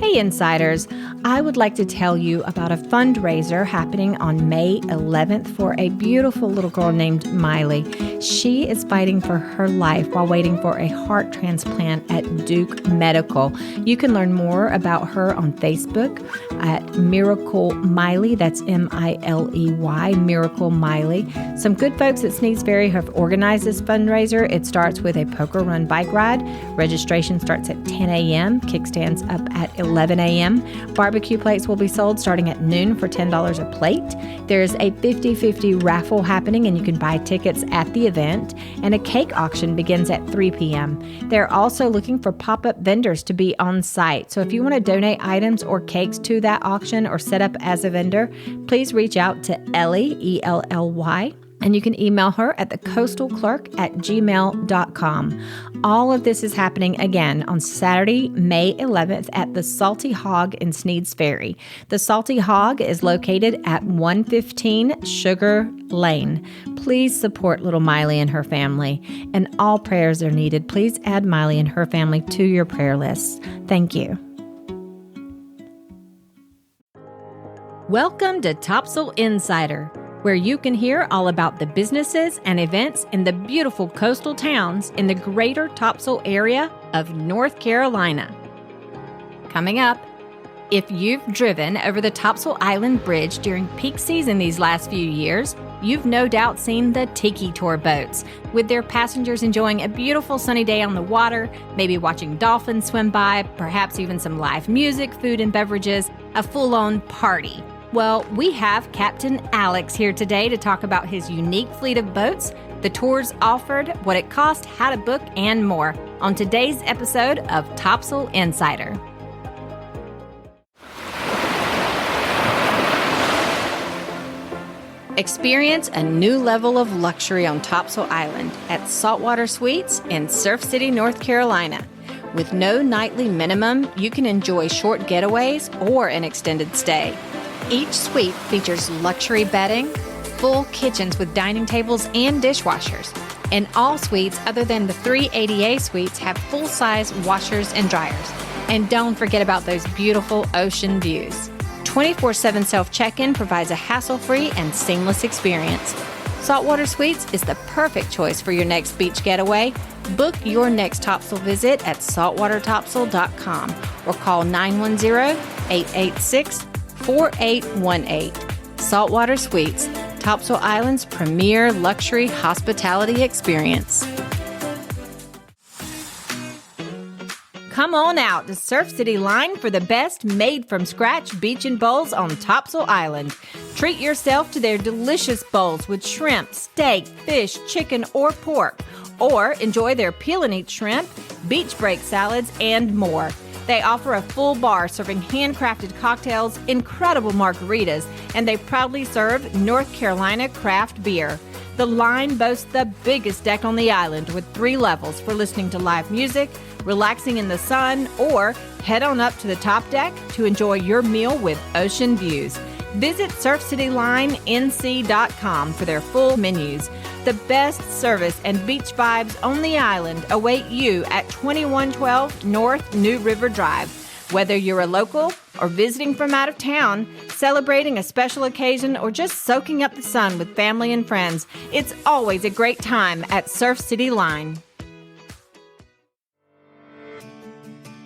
Hey Insiders, I would like to tell you about a fundraiser happening on May 11th for a beautiful little girl named Miley. She is fighting for her life while waiting for a heart transplant at Duke Medical. You can learn more about her on Facebook at Miracle Miley. That's M-I-L-E-Y, Miracle Miley. Some good folks at Sneads Ferry have organized this fundraiser. It starts with a poker run bike ride. Registration starts at 10 a.m., kickstands up at 11 a.m. Barbecue plates will be sold starting at noon for $10 a plate. There's a 50-50 raffle happening, and you can buy tickets at the event. And a cake auction begins at 3 p.m. They're also looking for pop-up vendors to be on site. So if you want to donate items or cakes to that auction or set up as a vendor, please reach out to Ellie, E-L-L-Y. And you can email her at thecoastalclerk@gmail.com. All of this is happening again on Saturday, May 11th at the Salty Hog in Sneads Ferry. The Salty Hog is located at 115 Sugar Lane. Please support little Miley and her family. And all prayers are needed. Please add Miley and her family to your prayer lists. Thank you. Welcome to Topsail Insider, where you can hear all about the businesses and events in the beautiful coastal towns in the greater Topsail area of North Carolina. Coming up, if you've driven over the Topsail Island Bridge during peak season these last few years, you've no doubt seen the Tiki Tour boats, with their passengers enjoying a beautiful sunny day on the water, maybe watching dolphins swim by, perhaps even some live music, food and beverages, a full-on party. Well, we have Captain Alex here today to talk about his unique fleet of boats, the tours offered, what it cost, how to book, and more on today's episode of Topsail Insider. Experience a new level of luxury on Topsail Island at Saltwater Suites in Surf City, North Carolina. With no nightly minimum, you can enjoy short getaways or an extended stay. Each suite features luxury bedding, full kitchens with dining tables and dishwashers. And all suites other than the 3 ADA suites have full-size washers and dryers. And don't forget about those beautiful ocean views. 24/7 self-check-in provides a hassle-free and seamless experience. Saltwater Suites is the perfect choice for your next beach getaway. Book your next Topsail visit at saltwatertopsail.com or call 910-886-4818. Saltwater Suites, Topsail Island's premier luxury hospitality experience. Come on out to Surf City Line for the best made-from-scratch beach and bowls on Topsail Island. Treat yourself to their delicious bowls with shrimp, steak, fish, chicken, or pork. Or enjoy their peel-and-eat shrimp, beach break salads, and more. They offer a full bar serving handcrafted cocktails, incredible margaritas, and they proudly serve North Carolina craft beer. The Line boasts the biggest deck on the island with 3 levels for listening to live music, relaxing in the sun, or head on up to the top deck to enjoy your meal with ocean views. Visit surfcitylinenc.com for their full menus. The best service and beach vibes on the island await you at 2112 North New River Drive. Whether you're a local or visiting from out of town, celebrating a special occasion, or just soaking up the sun with family and friends, it's always a great time at Surf City Line.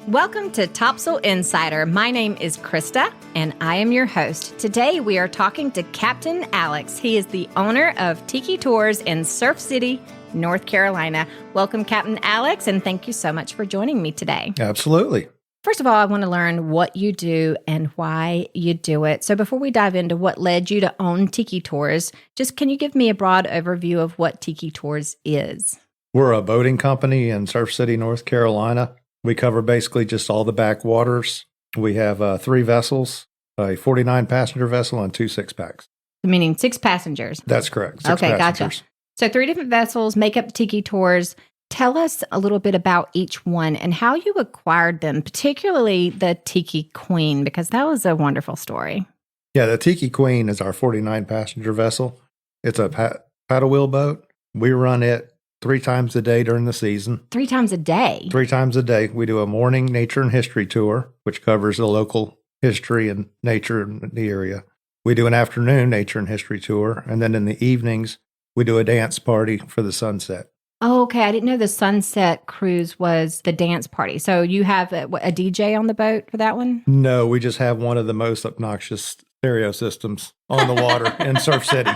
Welcome to Topsail Insider. My name is Krista, and I am your host. Today, we are talking to Captain Alex. He is the owner of Tiki Tours in Surf City, North Carolina. Welcome, Captain Alex, and thank you so much for joining me today. Absolutely. First of all, I want to learn what you do and why you do it. So before we dive into what led you to own Tiki Tours, just can you give me a broad overview of what Tiki Tours is? We're a boating company in Surf City, North Carolina. We cover basically just all the backwaters. We have 3 vessels, a 49-passenger vessel and 2 six-packs. Meaning 6 passengers. That's correct. 6 okay, passengers. Gotcha. So 3 different vessels make up Tiki Tours. Tell us a little bit about each one and how you acquired them, particularly the Tiki Queen, because that was a wonderful story. Yeah, the Tiki Queen is our 49-passenger vessel. It's a paddle wheel boat. We run it 3 times a day during the season. 3 times a day? 3 times a day. We do a morning nature and history tour, which covers the local history and nature in the area. We do an afternoon nature and history tour. And then in the evenings, we do a dance party for the sunset. Oh, okay. I didn't know the sunset cruise was the dance party. So you have a DJ on the boat for that one? No, we just have one of the most obnoxious stereo systems on the water in Surf City.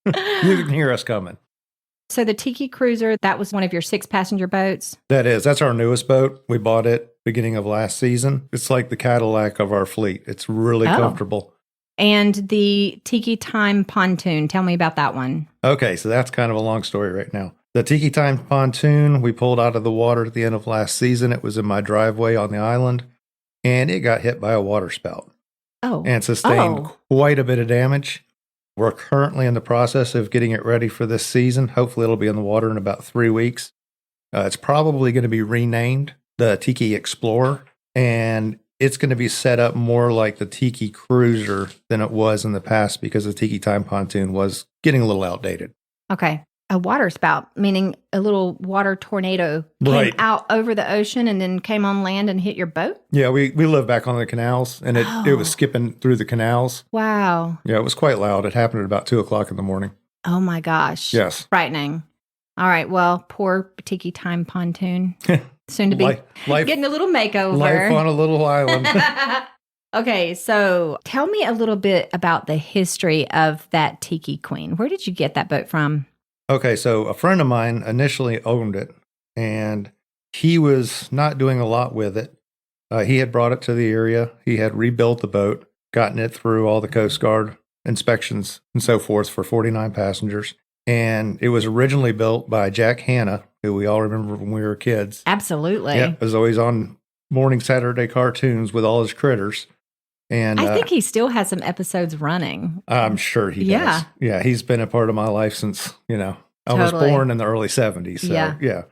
You can hear us coming. So the Tiki Cruiser, that was one of your 6-passenger boats? That's our newest boat. We bought it beginning of last season. It's like the Cadillac of our fleet. It's really comfortable. And the Tiki Time pontoon, tell me about that one. Okay, so that's kind of a long story right now. The Tiki Time pontoon, we pulled out of the water at the end of last season. It was in my driveway on the island, and it got hit by a water spout. And sustained quite a bit of damage. We're currently in the process of getting it ready for this season. Hopefully it'll be in the water in about 3 weeks. It's probably going to be renamed the Tiki Explorer, and it's going to be set up more like the Tiki Cruiser than it was in the past because the Tiki Time pontoon was getting a little outdated. Okay. A water spout, meaning a little water tornado came out over the ocean and then came on land and hit your boat? Yeah, we live back on the canals, and it was skipping through the canals. Wow. Yeah, it was quite loud. It happened at about 2 o'clock in the morning. Oh, my gosh. Yes. Frightening. All right, well, poor Tiki Time pontoon. Soon to be getting a little makeover. Life on a little island. Okay, so tell me a little bit about the history of that Tiki Queen. Where did you get that boat from? Okay, so a friend of mine initially owned it, and he was not doing a lot with it. He had brought it to the area. He had rebuilt the boat, gotten it through all the Coast Guard inspections and so forth for 49 passengers. And it was originally built by Jack Hanna, who we all remember when we were kids. Absolutely. Yeah, was always on morning Saturday cartoons with all his critters. And I think he still has some episodes running. I'm sure he does. Yeah, he's been a part of my life since, I was born in the early 70s. So, yeah.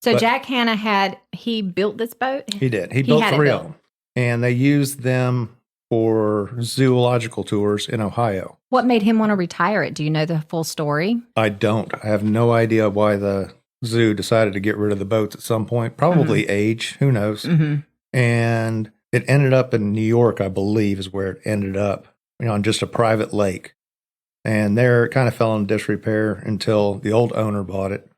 So Jack Hanna he built this boat? He did. He built 3 of them. And they used them for zoological tours in Ohio. What made him want to retire it? Do you know the full story? I don't. I have no idea why the zoo decided to get rid of the boats at some point. Probably age. Who knows? And it ended up in New York, I believe, is where it ended up, on just a private lake. And there it kind of fell in disrepair until the old owner bought it.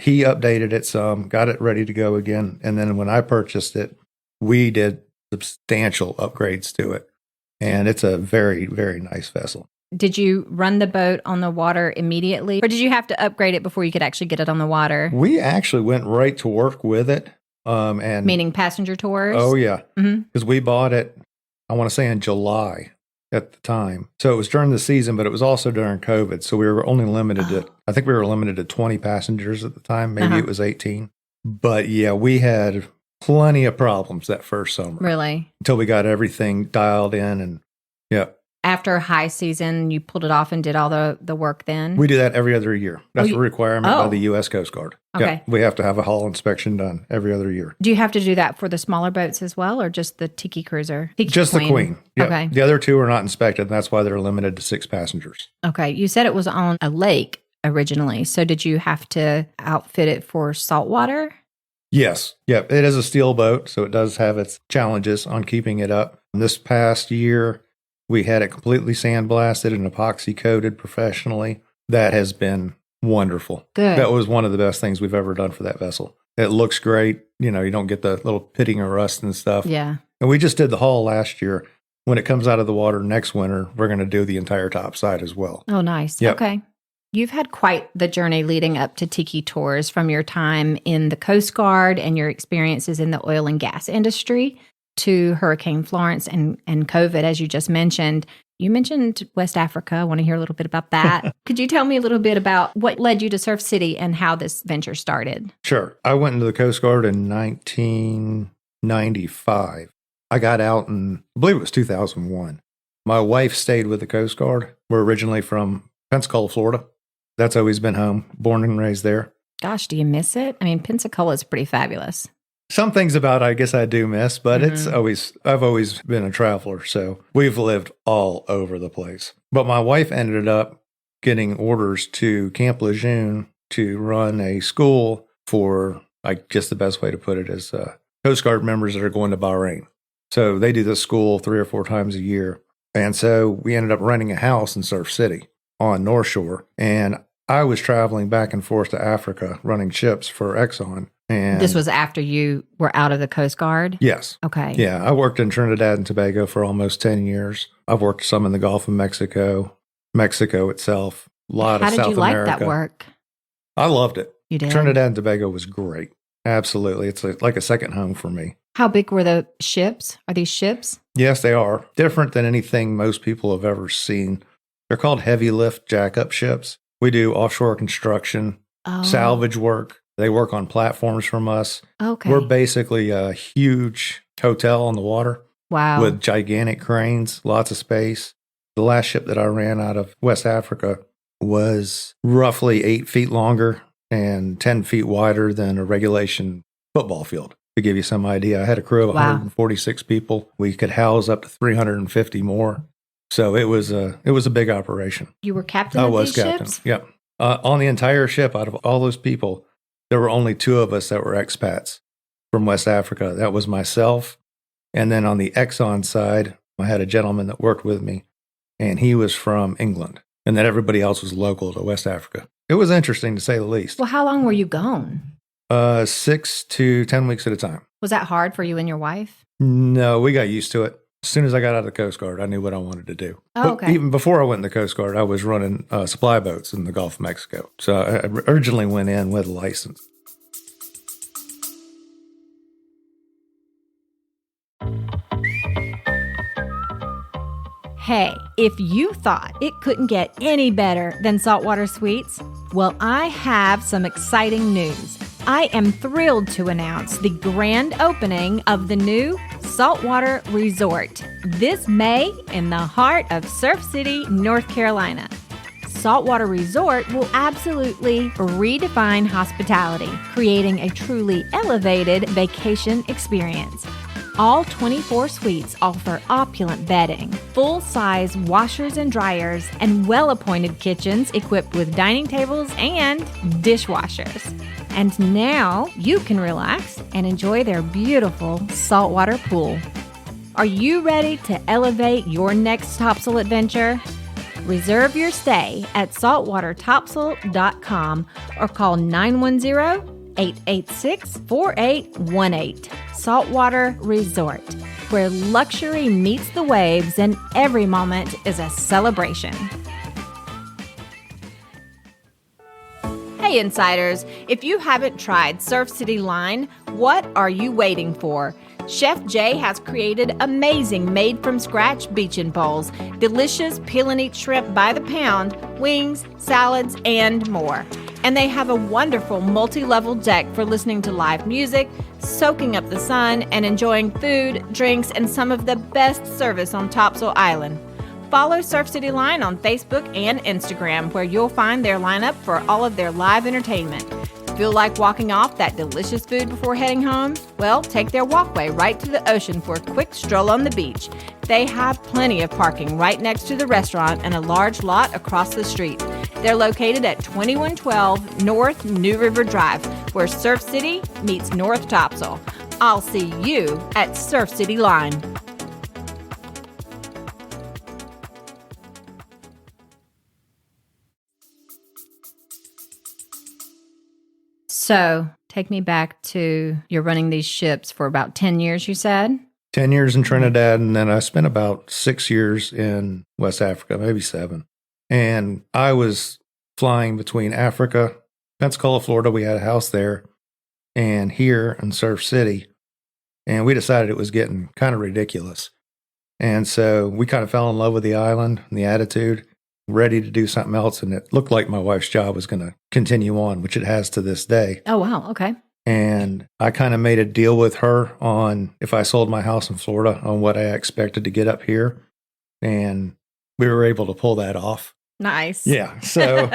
He updated it some, got it ready to go again. And then when I purchased it, we did substantial upgrades to it. And it's a very, very nice vessel. Did you run the boat on the water immediately? Or did you have to upgrade it before you could actually get it on the water? We actually went right to work with it. And meaning passenger tours? Oh, yeah. Because we bought it, I want to say in July at the time. So it was during the season, but it was also during COVID. So we were only limited to, I think we were limited to 20 passengers at the time. Maybe it was 18. But yeah, we had plenty of problems that first summer. Really? Until we got everything dialed in and After high season, you pulled it off and did all the work then? We do that every other year. That's a requirement by the U.S. Coast Guard. Okay. Yeah, we have to have a hull inspection done every other year. Do you have to do that for the smaller boats as well, or just the Tiki Cruiser? Just the Queen. Yeah. Okay. The other 2 are not inspected, and that's why they're limited to 6 passengers. Okay. You said it was on a lake originally. So did you have to outfit it for saltwater? Yes. Yep. It is a steel boat, so it does have its challenges on keeping it up. This past year, we had it completely sandblasted and epoxy coated professionally. That has been wonderful. Good. That was one of the best things we've ever done for that vessel. It looks great. You don't get the little pitting of rust and stuff. Yeah. And we just did the hull last year. When it comes out of the water next winter, we're going to do the entire top side as well. Oh, nice. Yep. Okay. You've had quite the journey leading up to Tiki Tours from your time in the Coast Guard and your experiences in the oil and gas industry to Hurricane Florence and COVID, as you just mentioned. You mentioned West Africa. I want to hear a little bit about that. Could you tell me a little bit about what led you to Surf City and how this venture started? Sure. I went into the Coast Guard in 1995. I got out in, I believe it was 2001. My wife stayed with the Coast Guard. We're originally from Pensacola, Florida. That's always been home, born and raised there. Gosh, do you miss it? I mean, Pensacola is pretty fabulous. Some things about it, I guess I do miss, but I've always been a traveler, so we've lived all over the place. But my wife ended up getting orders to Camp Lejeune to run a school for, I guess the best way to put it is Coast Guard members that are going to Bahrain. So they do this school 3 or 4 times a year. And so we ended up renting a house in Surf City on North Shore. And I was traveling back and forth to Africa running ships for Exxon. And this was after you were out of the Coast Guard? Yes. Okay. Yeah. I worked in Trinidad and Tobago for almost 10 years. I've worked some in the Gulf of Mexico, Mexico itself, a lot of South America. How did you like that work? I loved it. You did? Trinidad and Tobago was great. Absolutely. It's like a second home for me. How big were the ships? Are these ships? Yes, they are. Different than anything most people have ever seen. They're called heavy lift jack-up ships. We do offshore construction, salvage work. They work on platforms from us. Okay. We're basically a huge hotel on the water. Wow. With gigantic cranes, lots of space. The last ship that I ran out of West Africa was roughly 8 feet longer and 10 feet wider than a regulation football field. To give you some idea, I had a crew of 146 people. We could house up to 350 more. So it was a big operation. You were captain of these ships? Yep. On the entire ship, out of all those people, there were only 2 of us that were expats from West Africa. That was myself. And then on the Exxon side, I had a gentleman that worked with me, and he was from England. And then everybody else was local to West Africa. It was interesting, to say the least. Well, how long were you gone? 6 to 10 weeks at a time. Was that hard for you and your wife? No, we got used to it. As soon as I got out of the Coast Guard, I knew what I wanted to do. Oh, okay. Even before I went in the Coast Guard, I was running supply boats in the Gulf of Mexico. So I originally went in with a license. Hey, if you thought it couldn't get any better than saltwater sweets, well, I have some exciting news. I am thrilled to announce the grand opening of the new Saltwater Resort this May in the heart of Surf City, North Carolina. Saltwater Resort will absolutely redefine hospitality, creating a truly elevated vacation experience. All 24 suites offer opulent bedding, full-size washers and dryers, and well-appointed kitchens equipped with dining tables and dishwashers. And now you can relax and enjoy their beautiful saltwater pool. Are you ready to elevate your next Topsail adventure? Reserve your stay at saltwatertopsail.com or call 910-886-4818. Saltwater Resort, where luxury meets the waves and every moment is a celebration. Hey Insiders, if you haven't tried Surf City Line, what are you waiting for? Chef Jay has created amazing made-from-scratch beach-in bowls, delicious peel-and-eat shrimp by the pound, wings, salads, and more. And they have a wonderful multi-level deck for listening to live music, soaking up the sun, and enjoying food, drinks, and some of the best service on Topsail Island. Follow Surf City Line on Facebook and Instagram, where you'll find their lineup for all of their live entertainment. Feel like walking off that delicious food before heading home? Well, take their walkway right to the ocean for a quick stroll on the beach. They have plenty of parking right next to the restaurant and a large lot across the street. They're located at 2112 North New River Drive, where Surf City meets North Topsail. I'll see you at Surf City Line. So, take me back to you're running these ships for about 10 years, you said? 10 years in Trinidad, and then I spent about 6 years in West Africa, maybe 7. And I was flying between Africa, Pensacola, Florida. We had a house there, and here in Surf City. And we decided it was getting kind of ridiculous. And so we kind of fell in love with the island and the attitude, ready to do something else. And it looked like my wife's job was going to continue on, which it has to this day. Oh, wow. Okay. And I kind of made a deal with her on if I sold my house in Florida on what I expected to get up here. And we were able to pull that off. Nice. Yeah. So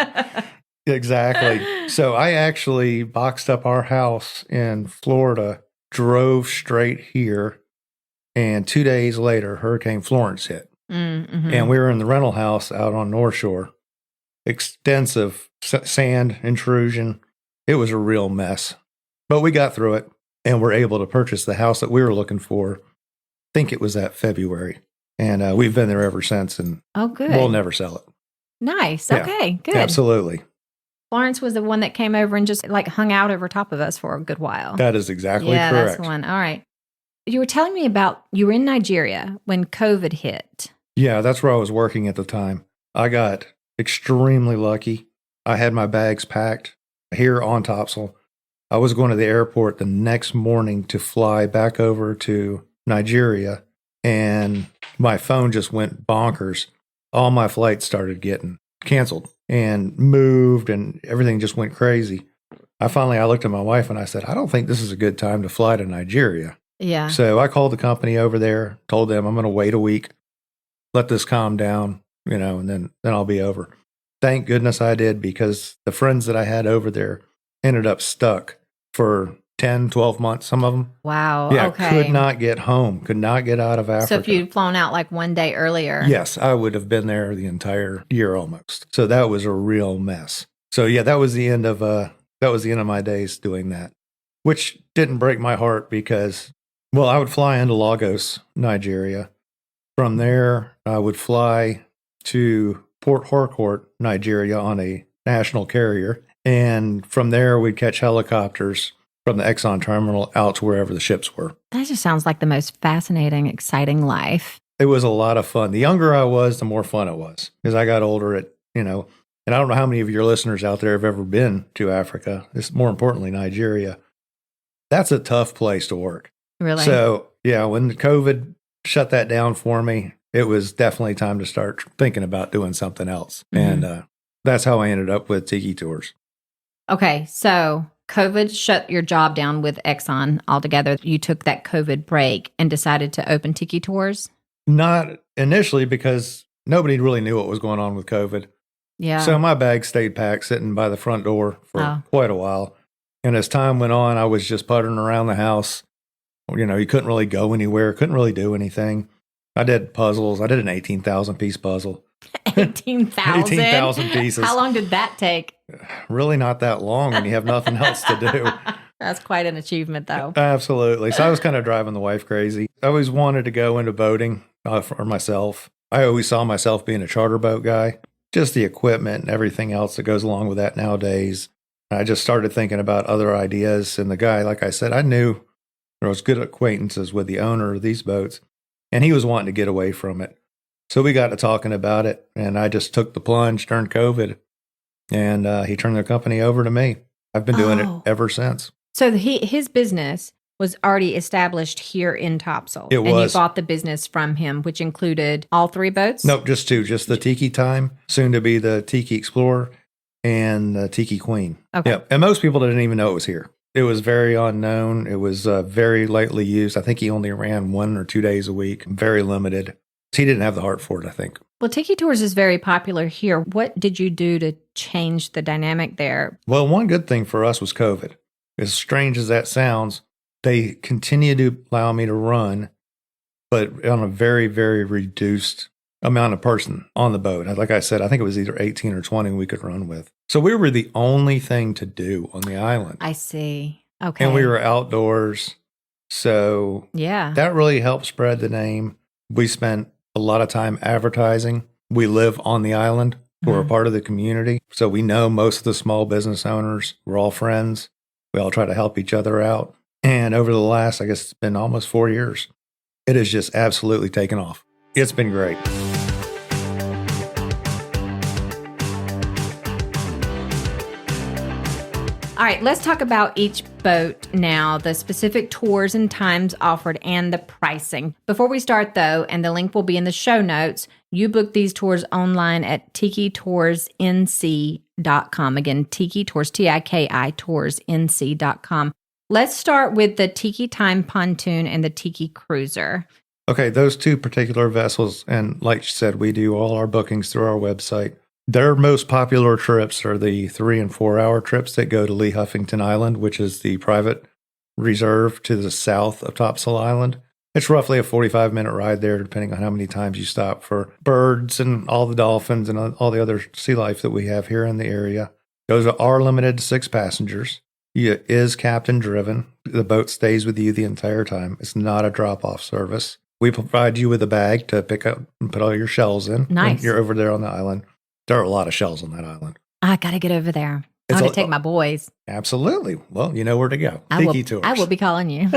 exactly. So I actually boxed up our house in Florida, drove straight here. And 2 days later, Hurricane Florence hit. Mm-hmm. And we were in the rental house out on North Shore. extensive sand intrusion. It was a real mess. But we got through it and were able to purchase the house that we were looking for. I think it was that February. And we've been there ever since. And good. We'll never sell it. Nice. Okay, good. Absolutely. Florence was the one that came over and just like hung out over top of us for a good while. That is exactly correct. Yeah, that's the one. All right. You were telling me about you were in Nigeria when COVID hit. Yeah, that's where I was working at the time. I got extremely lucky. I had my bags packed here on Topsail. I was going to the airport the next morning to fly back over to Nigeria, and my phone just went bonkers. All my flights started getting canceled and moved, and everything just went crazy. I looked at my wife and I said, I don't think this is a good time to fly to Nigeria. Yeah. So I called the company over there, told them I'm going to wait a week, let this calm down, and then I'll be over. Thank goodness I did, because the friends that I had over there ended up stuck for 10, 12 months, some of them. Wow. Yeah, okay. could not get home, could not get out of Africa. So if you'd flown out like one day earlier. Yes, I would have been there the entire year almost. So that was a real mess. So yeah, that was the end of my days doing that, which didn't break my heart because, well, I would fly into Lagos, Nigeria. From there, I would fly to Port Harcourt, Nigeria on a national carrier. And from there, we'd catch helicopters from the Exxon terminal out to wherever the ships were. That just sounds like the most fascinating, exciting life. It was a lot of fun. The younger I was, the more fun it was, because I got older and I don't know how many of your listeners out there have ever been to Africa. It's more importantly, Nigeria. That's a tough place to work. Really? So yeah, when COVID shut that down for me, it was definitely time to start thinking about doing something else. Mm-hmm. And that's how I ended up with Tiki Tours. Okay, so COVID shut your job down with Exxon altogether. You took that COVID break and decided to open Tiki Tours? Not initially, because nobody really knew what was going on with COVID. Yeah. So my bag stayed packed sitting by the front door for quite a while. And as time went on, I was just puttering around the house. You couldn't really go anywhere, couldn't really do anything. I did puzzles. I did an 18,000 piece puzzle. 18,000? 18,000 pieces. How long did that take? Really not that long when you have nothing else to do. That's quite an achievement, though. Absolutely. So I was kind of driving the wife crazy. I always wanted to go into boating for myself. I always saw myself being a charter boat guy. Just the equipment and everything else that goes along with that nowadays. I just started thinking about other ideas. And the guy, like I said, I knew there was good acquaintances with the owner of these boats, and he was wanting to get away from it. So we got to talking about it, and I just took the plunge during COVID, and he turned the company over to me. I've been doing it ever since. So his business was already established here in Topsail. It was. And you bought the business from him, which included all three boats? Nope, just two. Just the Tiki Time, soon to be the Tiki Explorer, and the Tiki Queen. Okay. Yep. And most people didn't even know it was here. It was very unknown. It was very lightly used. I think he only ran 1 or 2 days a week, very limited. He didn't have the heart for it, I think. Well, Tiki Tours is very popular here. What did you do to change the dynamic there? Well, one good thing for us was COVID. As strange as that sounds, they continue to allow me to run, but on a very, very reduced amount of person on the boat. Like I said, I think it was either 18 or 20 we could run with. So we were the only thing to do on the island. I see. Okay. And we were outdoors. So yeah, that really helped spread the name. We spent a lot of time advertising. We live on the island. We're a part of the community. So we know most of the small business owners. We're all friends. We all try to help each other out. And over the last, I guess it's been almost 4 years, it has just absolutely taken off. It's been great. All right, let's talk about each boat now, the specific tours and times offered, and the pricing. Before we start, though, and the link will be in the show notes, you book these tours online at tikitoursnc.com. Again, Tiki Tours, Tiki toursnc.com. Let's start with the Tiki Time pontoon and the Tiki Cruiser. Okay, those two particular vessels, and like you said, we do all our bookings through our website. Their most popular trips are the 3 and 4 hour trips that go to Lee Huffington Island, which is the private reserve to the south of Topsail Island. It's roughly a 45-minute ride there, depending on how many times you stop for birds and all the dolphins and all the other sea life that we have here in the area. Those are limited to 6 passengers. It is captain driven. The boat stays with you the entire time. It's not a drop-off service. We provide you with a bag to pick up and put all your shells in. Nice. When you're over there on the island. There are a lot of shells on that island. I got to get over there. I'm going to take my boys. Absolutely. Well, you know where to go. Tiki Tours. I will be calling you.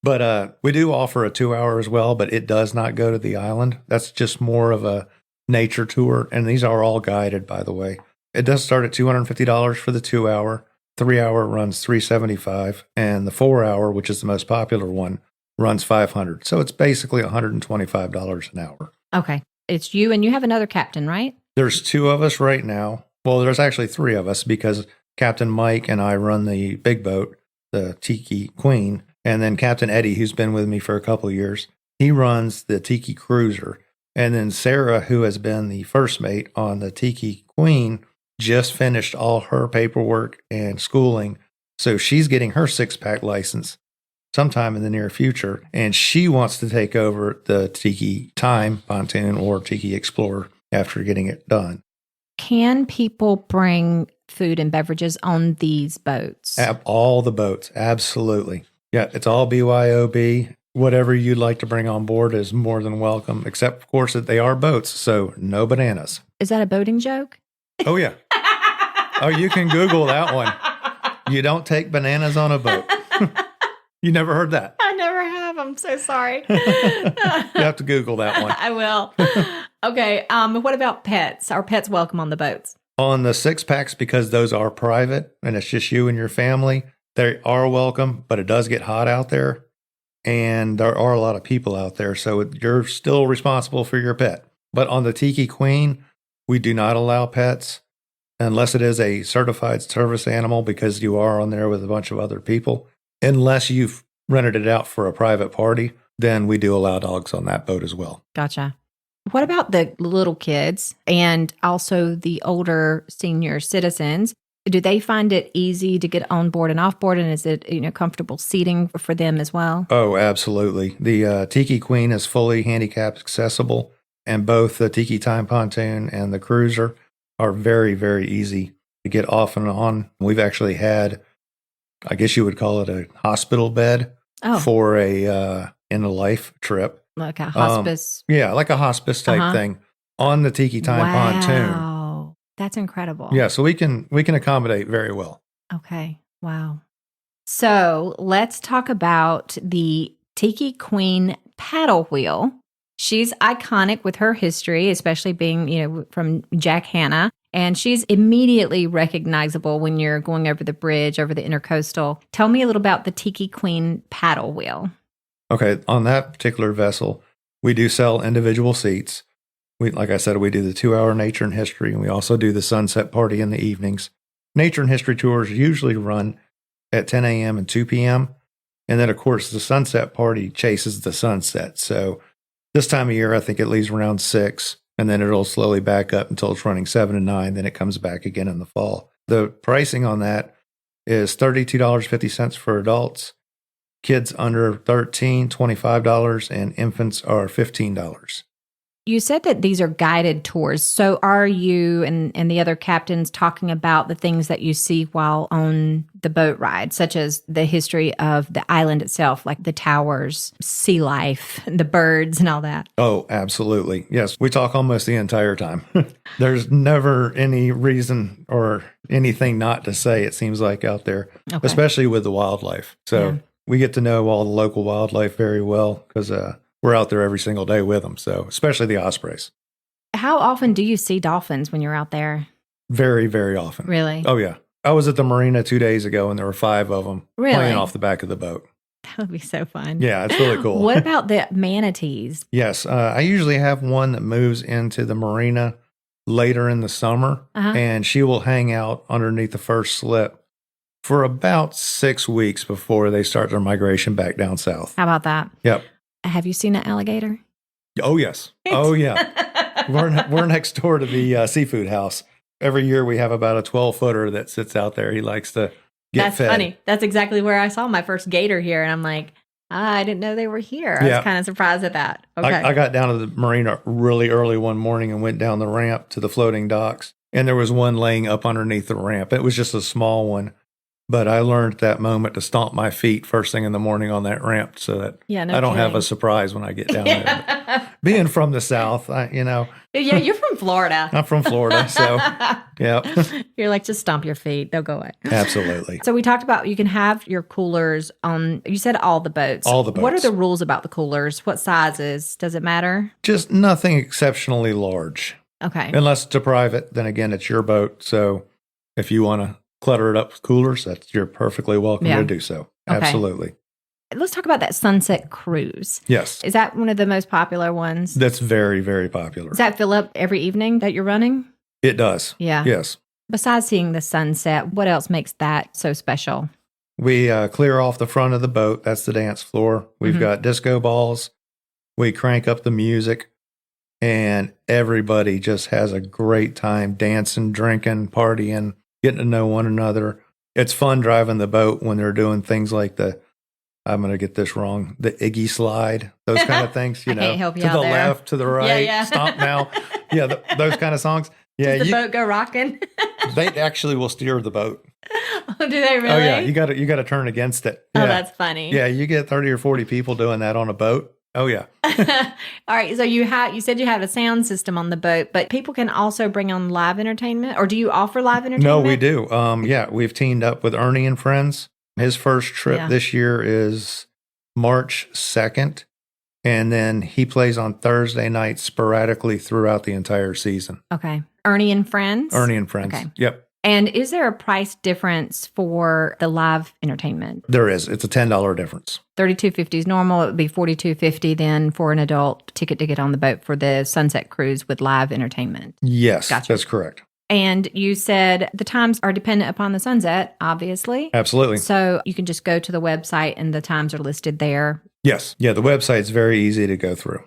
But we do offer a 2-hour as well, but it does not go to the island. That's just more of a nature tour. And these are all guided, by the way. It does start at $250 for the 2-hour. 3-hour runs $375, and the 4-hour, which is the most popular one, runs $500. So it's basically $125 an hour. Okay. It's you, and you have another captain, right? There's 2 of us right now. Well, there's actually 3 of us because Captain Mike and I run the big boat, the Tiki Queen. And then Captain Eddie, who's been with me for a couple of years, he runs the Tiki Cruiser. And then Sarah, who has been the first mate on the Tiki Queen, just finished all her paperwork and schooling. So she's getting her 6-pack license sometime in the near future. And she wants to take over the Tiki Time pontoon or Tiki Explorer after getting it done. Can people bring food and beverages on these boats? All the boats, absolutely. Yeah, it's all BYOB. Whatever you'd like to bring on board is more than welcome, except, of course, that they are boats, so no bananas. Is that a boating joke? Oh, yeah. Oh, you can Google that one. You don't take bananas on a boat. You never heard that? I never have. I'm so sorry. You have to Google that one. I will. Okay. What about pets? Are pets welcome on the boats? On the 6-packs, because those are private and it's just you and your family, they are welcome, but it does get hot out there. And there are a lot of people out there, so you're still responsible for your pet. But on the Tiki Queen, we do not allow pets unless it is a certified service animal, because you are on there with a bunch of other people. Unless you've rented it out for a private party, then we do allow dogs on that boat as well. Gotcha. What about the little kids and also the older senior citizens? Do they find it easy to get on board and off board? And is it, comfortable seating for them as well? Oh, absolutely. The Tiki Queen is fully handicap accessible, and both the Tiki Time pontoon and the cruiser are very, very easy to get off and on. We've actually had, I guess you would call it a hospital bed for a in-a-life trip. Like a hospice? Yeah, like a hospice type thing on the Tiki Time pontoon. Wow, that's incredible. Yeah, so we can accommodate very well. Okay, wow. So let's talk about the Tiki Queen paddle wheel. She's iconic with her history, especially being, from Jack Hanna. And she's immediately recognizable when you're going over the bridge, over the intercoastal. Tell me a little about the Tiki Queen paddle wheel. Okay, on that particular vessel, we do sell individual seats. Like I said, we do the 2-hour nature and history, and we also do the sunset party in the evenings. Nature and history tours usually run at 10 a.m. and 2 p.m. And then, of course, the sunset party chases the sunset. So this time of year, I think it leaves around 6, and then it'll slowly back up until it's running 7 and 9. Then it comes back again in the fall. The pricing on that is $32.50 for adults. Kids under 13, $25, and infants are $15. You said that these are guided tours. So are you and the other captains talking about the things that you see while on the boat ride, such as the history of the island itself, like the towers, sea life, the birds, and all that? Oh, absolutely. Yes, we talk almost the entire time. There's never any reason or anything not to say, it seems like, out there, especially with the wildlife. So we get to know all the local wildlife very well because we're out there every single day with them. So especially the ospreys. How often do you see dolphins when you're out there? Very, very often. Really? Oh, yeah. I was at the marina 2 days ago, and there were 5 of them playing off the back of the boat. That would be so fun. Yeah, it's really cool. What about the manatees? Yes. I usually have one that moves into the marina later in the summer, and she will hang out underneath the first slip for about 6 weeks before they start their migration back down south. How about that? Yep. Have you seen an alligator? Oh, yes. Oh, yeah. We're next door to the seafood house. Every year we have about a 12-footer that sits out there. He likes to get fed. That's funny. That's exactly where I saw my first gator here. And I'm like, I didn't know they were here. I was kind of surprised at that. Okay. I got down to the marina really early one morning and went down the ramp to the floating docks. And there was one laying up underneath the ramp. It was just a small one. But I learned at that moment to stomp my feet first thing in the morning on that ramp so that I don't have a surprise when I get down there. Being from the South, Yeah, you're from Florida. I'm from Florida, so yeah. You're like, just stomp your feet. They'll go away. Absolutely. So we talked about you can have your coolers on, you said all the boats. All the boats. What are the rules about the coolers? What sizes? Does it matter? Just nothing exceptionally large. Okay. Unless it's a private, then again, it's your boat. So if you want to clutter it up with coolers, you're perfectly welcome to do so. Okay. Absolutely. Let's talk about that sunset cruise. Yes. Is that one of the most popular ones? That's very, very popular. Does that fill up every evening that you're running? It does. Yeah. Yes. Besides seeing the sunset, what else makes that so special? We clear off the front of the boat. That's the dance floor. We've got disco balls. We crank up the music. And everybody just has a great time dancing, drinking, partying, getting to know one another. It's fun driving the boat when they're doing things like I'm going to get this wrong, the Iggy slide, those kind of things, I can't help you to out the there. left, to the right, stomp now. Yeah, those kind of songs. Yeah, Does the boat go rocking? They actually will steer the boat. Oh, do they really? Oh, yeah, you got to turn against it. Oh, Yeah. that's funny. Yeah, you get 30 or 40 people doing that on a boat. Oh, yeah. All right. So you said you have a sound system on the boat, but people can also bring on live entertainment, or do you offer live entertainment? No, we do. Yeah, we've teamed up with Ernie and Friends. His first trip this year is March 2nd, and then he plays on Thursday nights sporadically throughout the entire season. Okay. Ernie and Friends? Ernie and Friends. Okay. Yep. And is there a price difference for the live entertainment? There is. It's a $10 difference. $32.50 is normal. It would be $42.50 then for an adult ticket to get on the boat for the sunset cruise with live entertainment. Yes, gotcha. That's correct. And you said the times are dependent upon the sunset, obviously. Absolutely. So you can just go to the website and the times are listed there. Yes. Yeah, the website's very easy to go through.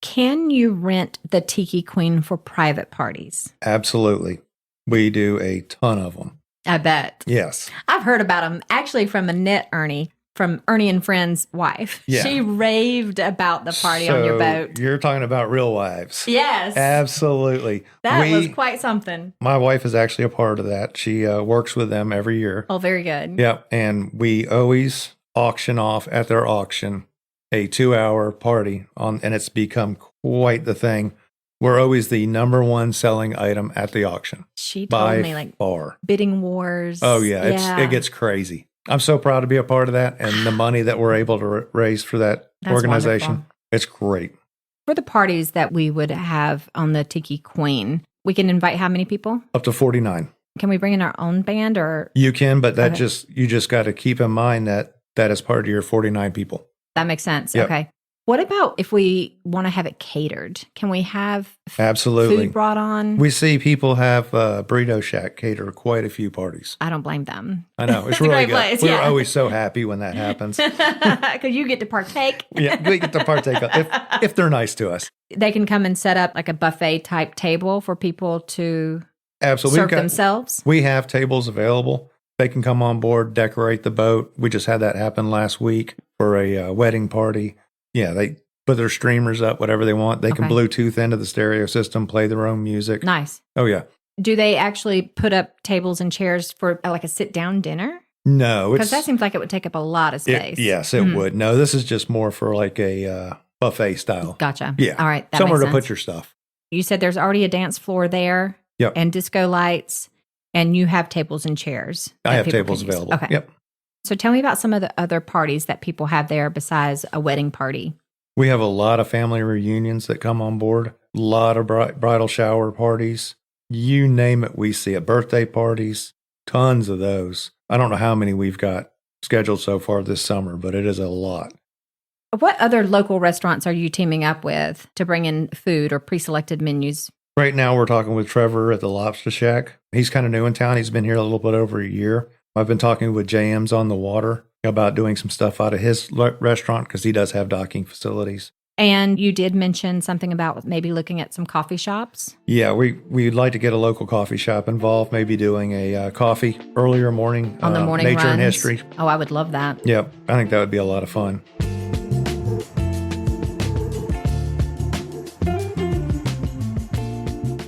Can you rent the Tiki Queen for private parties? Absolutely. We do a ton of them. I bet. Yes. I've heard about them actually from Annette Ernie, from Ernie and Friends' wife. Yeah. She raved about the party on your boat. You're talking about real wives. Yes. Absolutely. That was quite something. My wife is actually a part of that. She works with them every year. Oh, very good. Yep. And we always auction off at their auction a 2-hour party and it's become quite the thing. We're always the number one selling item at the auction. She told me like far. Bidding wars. Oh, yeah. It gets crazy. I'm so proud to be a part of that. And the money that we're able to raise for that organization, wonderful. It's great. For the parties that we would have on the Tiki Queen, we can invite how many people? Up to 49. Can we bring in our own band or? You can, but you just got to keep in mind that is part of your 49 people. That makes sense. Yep. Okay. What about if we want to have it catered? Can we have absolutely food brought on? We see people have Burrito Shack cater quite a few parties. I don't blame them. I know. It's really good. Place, We're always so happy when that happens. Because you get to partake. Yeah, we get to partake if they're nice to us. They can come and set up like a buffet type table for people to serve themselves. We have tables available. They can come on board, decorate the boat. We just had that happen last week for a wedding party. Yeah, they put their streamers up, whatever they want. They can Bluetooth into the stereo system, play their own music. Nice. Oh, yeah. Do they actually put up tables and chairs for like a sit-down dinner? No. Because that seems like it would take up a lot of space. Yes, it would. No, this is just more for like a buffet style. Gotcha. Yeah. All right. Somewhere to put your stuff. You said there's already a dance floor there. Yep. And disco lights. And you have tables and chairs. I have tables available. Okay. Yep. So tell me about some of the other parties that people have there besides a wedding party. We have a lot of family reunions that come on board, a lot of bridal shower parties. You name it, we see it. Birthday parties, tons of those. I don't know how many we've got scheduled so far this summer, but it is a lot. What other local restaurants are you teaming up with to bring in food or pre-selected menus? Right now, we're talking with Trevor at the Lobster Shack. He's kind of new in town. He's been here a little bit over a year. I've been talking with JM's on the Water about doing some stuff out of his restaurant because he does have docking facilities. And you did mention something about maybe looking at some coffee shops? Yeah, we'd like to get a local coffee shop involved, maybe doing a coffee earlier morning. On the morning Nature runs. and history. Oh, I would love that. Yep, I think that would be a lot of fun.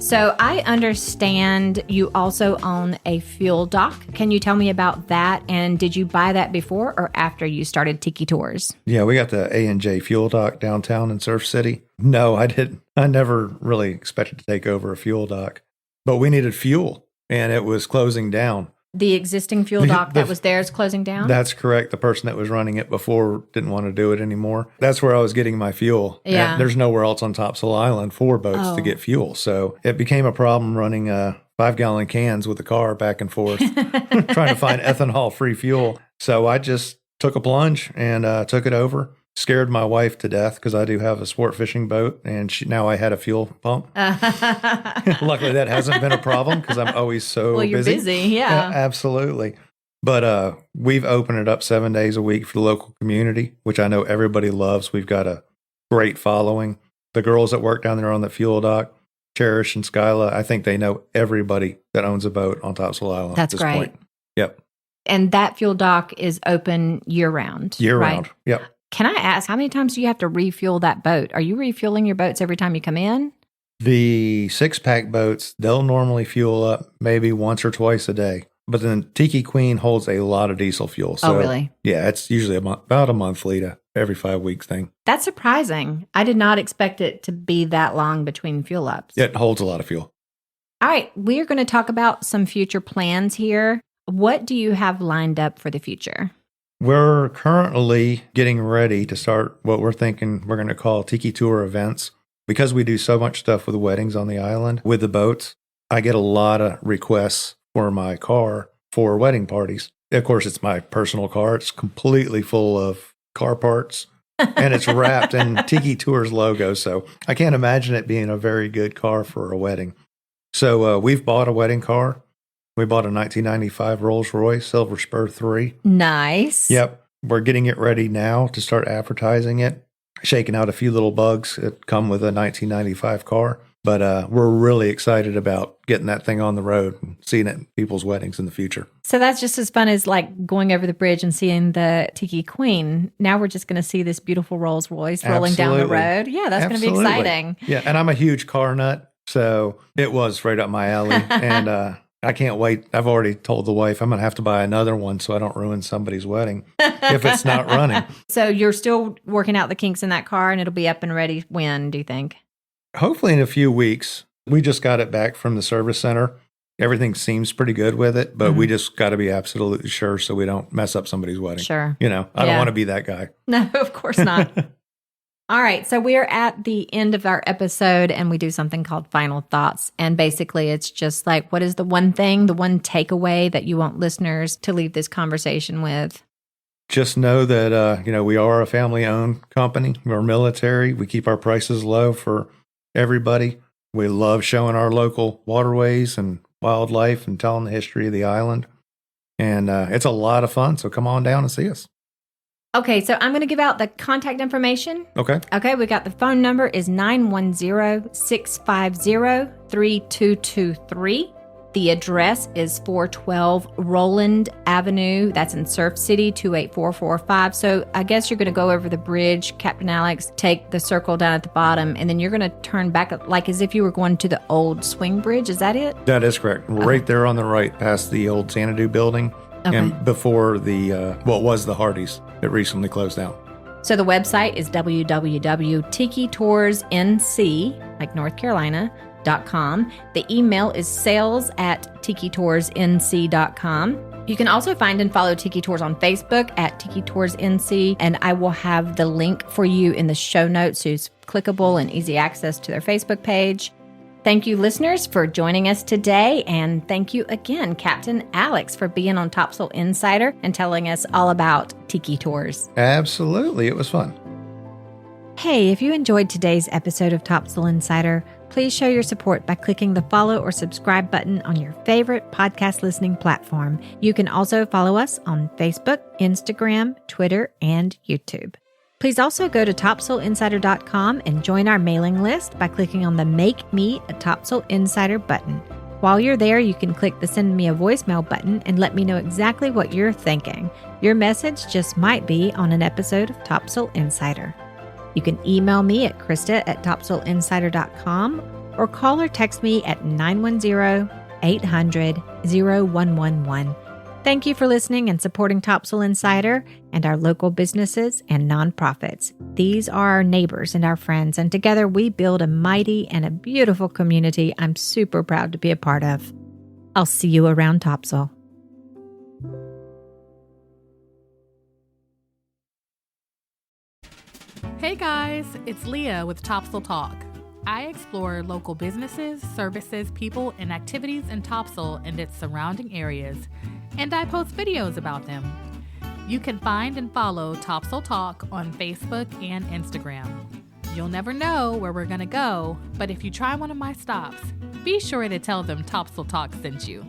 So I understand you also own a fuel dock. Can you tell me about that? And did you buy that before or after you started Tiki Tours? Yeah, we got the A&J fuel dock downtown in Surf City. No, I didn't. I never really expected to take over a fuel dock, but we needed fuel and it was closing down. The existing fuel dock that was there is closing down? That's correct. The person that was running it before didn't want to do it anymore. That's where I was getting my fuel. Yeah. And there's nowhere else on Topsail Island for boats to get fuel. So it became a problem running 5-gallon cans with the car back and forth, trying to find ethanol-free fuel. So I just took a plunge and took it over. Scared my wife to death because I do have a sport fishing boat, and now I had a fuel pump. Luckily, that hasn't been a problem because I'm always so you're busy, yeah. Absolutely. But we've opened it up 7 days a week for the local community, which I know everybody loves. We've got a great following. The girls that work down there on the fuel dock, Cherish and Skyla, I think they know everybody that owns a boat on Topsail Island. That's at this great. point. Yep. And that fuel dock is open year-round, Year-round, yep. Can I ask, how many times do you have to refuel that boat? Are you refueling your boats every time you come in? The 6-pack boats, they'll normally fuel up maybe once or twice a day. But then Tiki Queen holds a lot of diesel fuel. So, really? Yeah, it's usually about a monthly to every 5 weeks thing. That's surprising. I did not expect it to be that long between fuel ups. It holds a lot of fuel. All right, we are going to talk about some future plans here. What do you have lined up for the future? We're currently getting ready to start what we're thinking we're going to call Tiki Tour events. Because we do so much stuff with weddings on the island, with the boats, I get a lot of requests for my car for wedding parties. Of course, it's my personal car. It's completely full of car parts, and it's wrapped in Tiki Tours logo. So I can't imagine it being a very good car for a wedding. So we've bought a wedding car. We bought a 1995 Rolls-Royce Silver Spur 3. Nice. Yep. We're getting it ready now to start advertising it, shaking out a few little bugs that come with a 1995 car. But we're really excited about getting that thing on the road and seeing it in people's weddings in the future. So that's just as fun as like going over the bridge and seeing the Tiki Queen. Now we're just going to see this beautiful Rolls-Royce rolling down the road. Yeah, that's going to be exciting. Yeah, and I'm a huge car nut, so it was right up my alley. And I can't wait. I've already told the wife I'm going to have to buy another one so I don't ruin somebody's wedding if it's not running. So you're still working out the kinks in that car, and it'll be up and ready when, do you think? Hopefully in a few weeks. We just got it back from the service center. Everything seems pretty good with it, but we just got to be absolutely sure so we don't mess up somebody's wedding. Sure. You know, I don't want to be that guy. No, of course not. All right, so we are at the end of our episode, and we do something called Final Thoughts. And basically, it's just like, what is the one thing, the one takeaway that you want listeners to leave this conversation with? Just know that, we are a family-owned company. We're military. We keep our prices low for everybody. We love showing our local waterways and wildlife and telling the history of the island. And it's a lot of fun, so come on down and see us. Okay, so I'm going to give out the contact information. Okay, we got the phone number is 910-650-3223. The address is 412 Roland Avenue. That's in Surf City, 28445. So I guess you're going to go over the bridge, Captain Alex, take the circle down at the bottom, and then you're going to turn back like as if you were going to the old swing bridge. Is that it? That is correct. Right there on the right, past the old Xanadu building. Okay. And before the, what was the Hardee's that recently closed down. So the website is www.tikitoursnc, like North Carolina.com. The email is sales@tikitoursnc.com. You can also find and follow Tiki Tours on Facebook at Tiki Tours NC, and I will have the link for you in the show notes so it's clickable and easy access to their Facebook page. Thank you, listeners, for joining us today. And thank you again, Captain Alex, for being on Topsail Insider and telling us all about Tiki Tours. Absolutely. It was fun. Hey, if you enjoyed today's episode of Topsail Insider, please show your support by clicking the follow or subscribe button on your favorite podcast listening platform. You can also follow us on Facebook, Instagram, Twitter, and YouTube. Please also go to topsailinsider.com and join our mailing list by clicking on the Make Me a Topsail Insider button. While you're there, you can click the Send Me a Voicemail button and let me know exactly what you're thinking. Your message just might be on an episode of Topsail Insider. You can email me at Krista@topsailinsider.com or call or text me at 910-800-0111. Thank you for listening and supporting Topsail Insider and our local businesses and nonprofits. These are our neighbors and our friends, and together we build a mighty and a beautiful community I'm super proud to be a part of. I'll see you around Topsail. Hey guys, it's Leah with Topsail Talk. I explore local businesses, services, people, and activities in Topsail and its surrounding areas, and I post videos about them. You can find and follow Topsail Talk on Facebook and Instagram. You'll never know where we're going to go, but if you try one of my stops, be sure to tell them Topsail Talk sent you.